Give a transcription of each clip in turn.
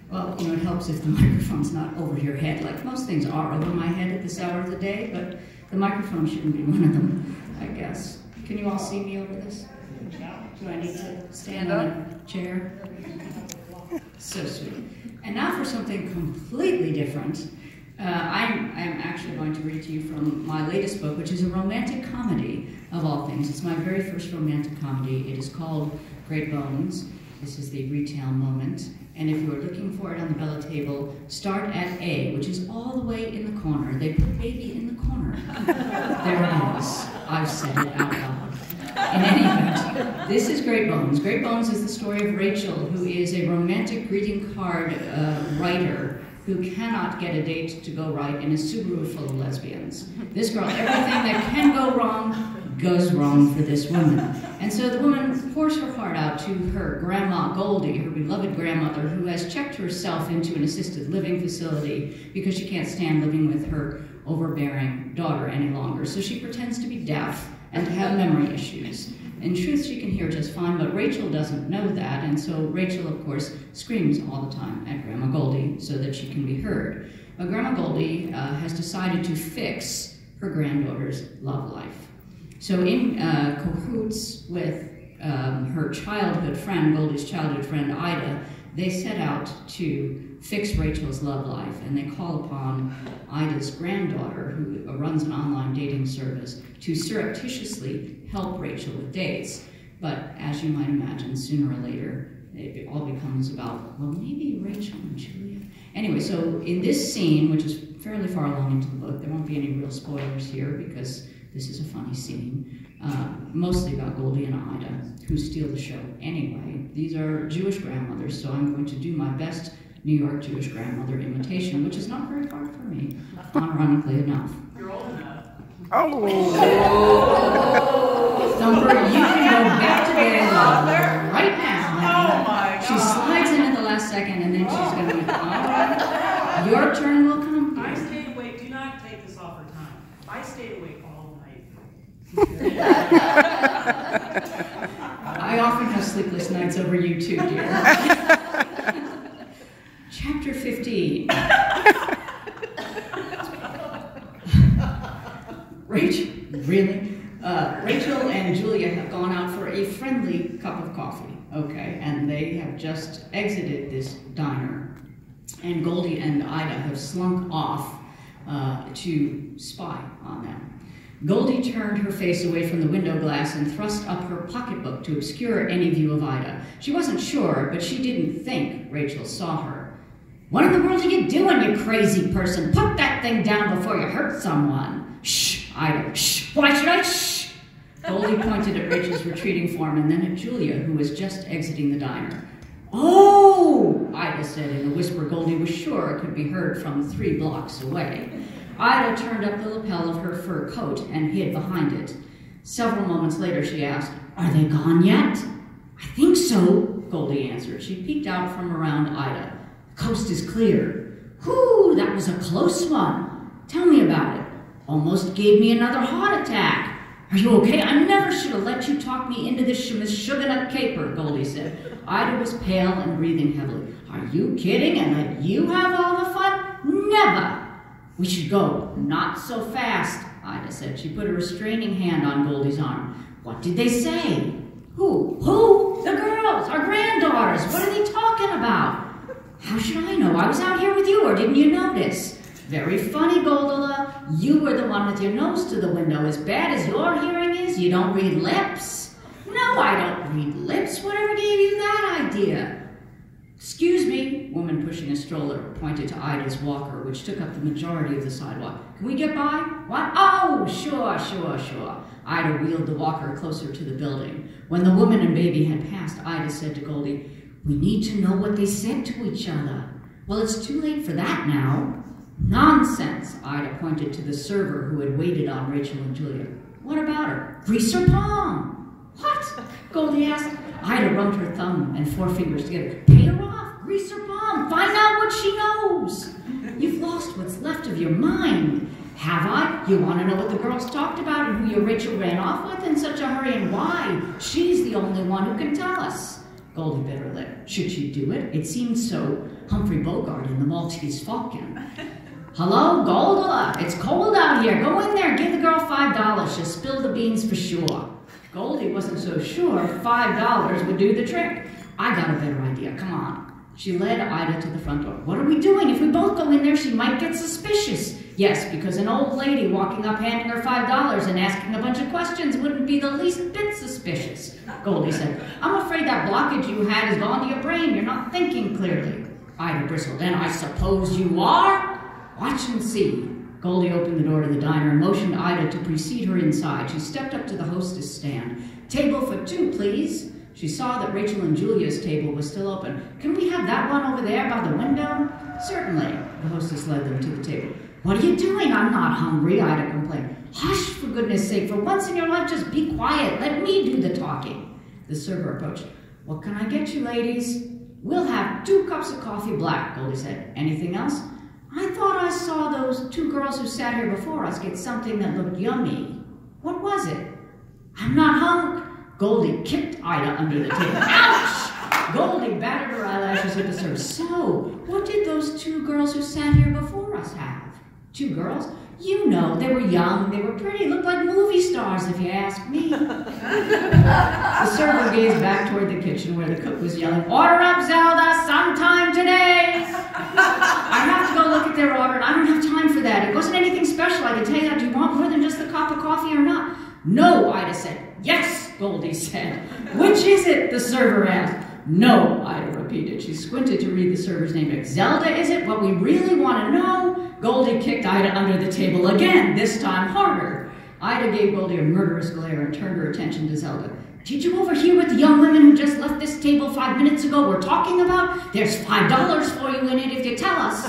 Well, you know, it helps if the microphone's not over your head, like most things are over my head at this hour of the day, but the microphone shouldn't be one of them, I guess. Can you all see me over this? Do I need to stand on a chair? So sweet. And now for something completely different. I'm actually going to read to you from my latest book, which is a romantic comedy, of all things. It's my very first romantic comedy. It is called Great Bones. This is the retail moment. And if you are looking for it on the Bella table, start at A, which is all the way in the corner. They put baby in the corner. There it is. I've said it out loud. In any event, this is Great Bones. Great Bones is the story of Rachel, who is a romantic greeting card writer who cannot get a date to go right in a Subaru full of lesbians. This girl, everything that can go wrong, goes wrong for this woman. And so the woman pours her heart out to her grandma, Goldie, her beloved grandmother, who has checked herself into an assisted living facility because she can't stand living with her overbearing daughter any longer. So she pretends to be deaf and to have memory issues. In truth, she can hear just fine, but Rachel doesn't know that, and so Rachel, of course, screams all the time at Grandma Goldie so that she can be heard. But Grandma Goldie has decided to fix her granddaughter's love life. So in cahoots with her childhood friend, Goldie's childhood friend, Ida, they set out to fix Rachel's love life, and they call upon Ida's granddaughter, who runs an online dating service, to surreptitiously help Rachel with dates. But as you might imagine, sooner or later, it all becomes about, well, maybe Rachel and Julia. Anyway, so in this scene, which is fairly far along into the book, there won't be any real spoilers here because this is a funny scene, mostly about Goldie and Ida, who steal the show anyway. These are Jewish grandmothers, so I'm going to do my best New York Jewish grandmother imitation, which is not very hard for me, ironically enough. You're old enough. Oh! Thumper, you can go back to bed right now. Oh my God. She slides in at the last second, and then she's going to be, all right, your turn will come. I stayed awake. Do not take this off her time. I stayed awake all night. I often have sleepless nights over you too, dear. Chapter 15. Rachel and Julia have gone out for a friendly cup of coffee, okay, and they have just exited this diner, and Goldie and Ida have slunk off to spy on them. Goldie turned her face away from the window glass and thrust up her pocketbook to obscure any view of Ida. She wasn't sure, but she didn't think Rachel saw her. "What in the world are you doing, you crazy person? Put that thing down before you hurt someone." "Shh, Ida, shh. Why should I shh?" Goldie pointed at Rachel's retreating form and then at Julia, who was just exiting the diner. "Oh," Ida said in a whisper Goldie was sure could be heard from 3 blocks away. Ida turned up the lapel of her fur coat and hid behind it. Several moments later she asked, "Are they gone yet?" "I think so," Goldie answered. She peeked out from around Ida. "The coast is clear." "Whew, that was a close one. Tell me about it." "Almost gave me another heart attack." "Are you okay? I never should have let you talk me into this sugar-nut caper," Goldie said. Ida was pale and breathing heavily. "Are you kidding? And let you have all the fun? Never." "We should go." "Not so fast," Ida said. She put a restraining hand on Goldie's arm. "What did they say?" Who? "The girls, our granddaughters. What are they talking about?" "How should I know? I was out here with you, or didn't you notice?" "Very funny, Goldola. You were the one with your nose to the window. As bad as your hearing is, you don't read lips." "No, I don't read lips. Whatever gave you that idea?" "Excuse me," woman pushing a stroller pointed to Ida's walker, which took up the majority of the sidewalk. "Can we get by?" "What? Oh, sure. Ida wheeled the walker closer to the building. When the woman and baby had passed, Ida said to Goldie, "We need to know what they said to each other." "Well, it's too late for that now." "Nonsense," Ida pointed to the server who had waited on Rachel and Julia. "What about her?" "Grease her palm." "What?" Goldie asked. Ida rubbed her thumb and 4 fingers together. "Pay her off, grease her palm, find out what she knows." "You've lost what's left of your mind." "Have I? You want to know what the girls talked about and who your Rachel ran off with in such a hurry and why? She's the only one who can tell us." Goldie bit her lip. Should she do it? It seemed so Humphrey Bogart in The Maltese Falcon. Hello, Goldola, it's cold out here. Go in there, give the girl $5. She'll spill the beans for sure. Goldie wasn't so sure $5 would do the trick. I got a better idea, come on. She led Ida to the front door. What are we doing? If we both go in there, she might get suspicious. Yes, because an old lady walking up handing her $5 and asking a bunch of questions wouldn't be the least bit suspicious, Goldie said. I'm afraid that blockage you had has gone to your brain. You're not thinking clearly. Ida bristled. And I suppose you are? Watch and see. Goldie opened the door to the diner and motioned Ida to precede her inside. She stepped up to the hostess stand. Table for two, please. She saw that Rachel and Julia's table was still open. Can we have that one over there by the window? Certainly. The hostess led them to the table. What are you doing? I'm not hungry, Ida complained. Hush, for goodness sake. For once in your life, just be quiet. Let me do the talking. The server approached. What can I get you, ladies? We'll have 2 cups of coffee black, Goldie said. Anything else? I thought I saw those 2 girls who sat here before us get something that looked yummy. What was it? I'm not hungry. Goldie kicked Ida under the table. Ouch! Goldie battered her eyelashes at the server. So, what did those 2 girls who sat here before us have? 2 girls? You know, they were young, they were pretty, looked like movie stars if you ask me. The server gazed back toward the kitchen where the cook was yelling, Order up, Zelda, sometime today! I have to go look at their order and I don't have time for that. It wasn't anything special, I can tell you that. Do you want more than just a cup of coffee or not? No, Ida said. Yes, Goldie said. Which is it? The server asked. No, Ida repeated. She squinted to read the server's name. Zelda, is it? What we really want to know? Goldie kicked Ida under the table again, this time harder. Ida gave Goldie a murderous glare and turned her attention to Zelda. Did you overhear what the young women who just left this table 5 minutes ago were talking about? There's $5 for you in it if you tell us.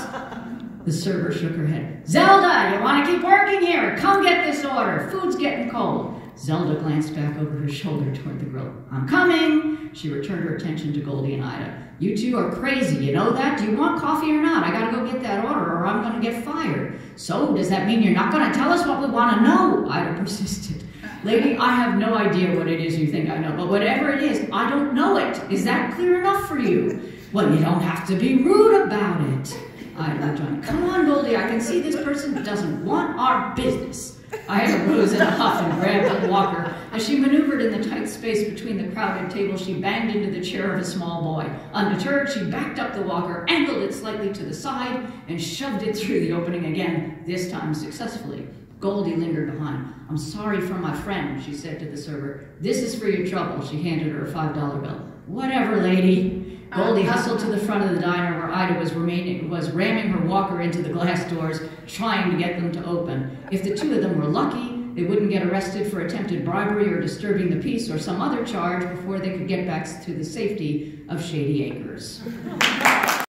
The server shook her head. Zelda, you want to keep working here? Come get this order. Food's getting cold. Zelda glanced back over her shoulder toward the grill. I'm coming. She returned her attention to Goldie and Ida. You 2 are crazy, you know that? Do you want coffee or not? I gotta go get that order or I'm gonna get fired. So, does that mean you're not gonna tell us what we wanna know? Ida persisted. Lady, I have no idea what it is you think I know, but whatever it is, I don't know it. Is that clear enough for you? Well, you don't have to be rude about it. Ida rejoined. Come on, Goldie, I can see this person doesn't want our business. Ida rose in a huff and grabbed the walker. As she maneuvered in the tight space between the crowded tables, she banged into the chair of a small boy. Undeterred, she backed up the walker, angled it slightly to the side, and shoved it through the opening again, this time successfully. Goldie lingered behind. I'm sorry for my friend, she said to the server. This is for your trouble. She handed her a $5 bill. Whatever, lady. Goldie hustled to the front of the diner where Ida was ramming her walker into the glass doors, trying to get them to open. If the 2 of them were lucky, they wouldn't get arrested for attempted bribery or disturbing the peace or some other charge before they could get back to the safety of Shady Acres.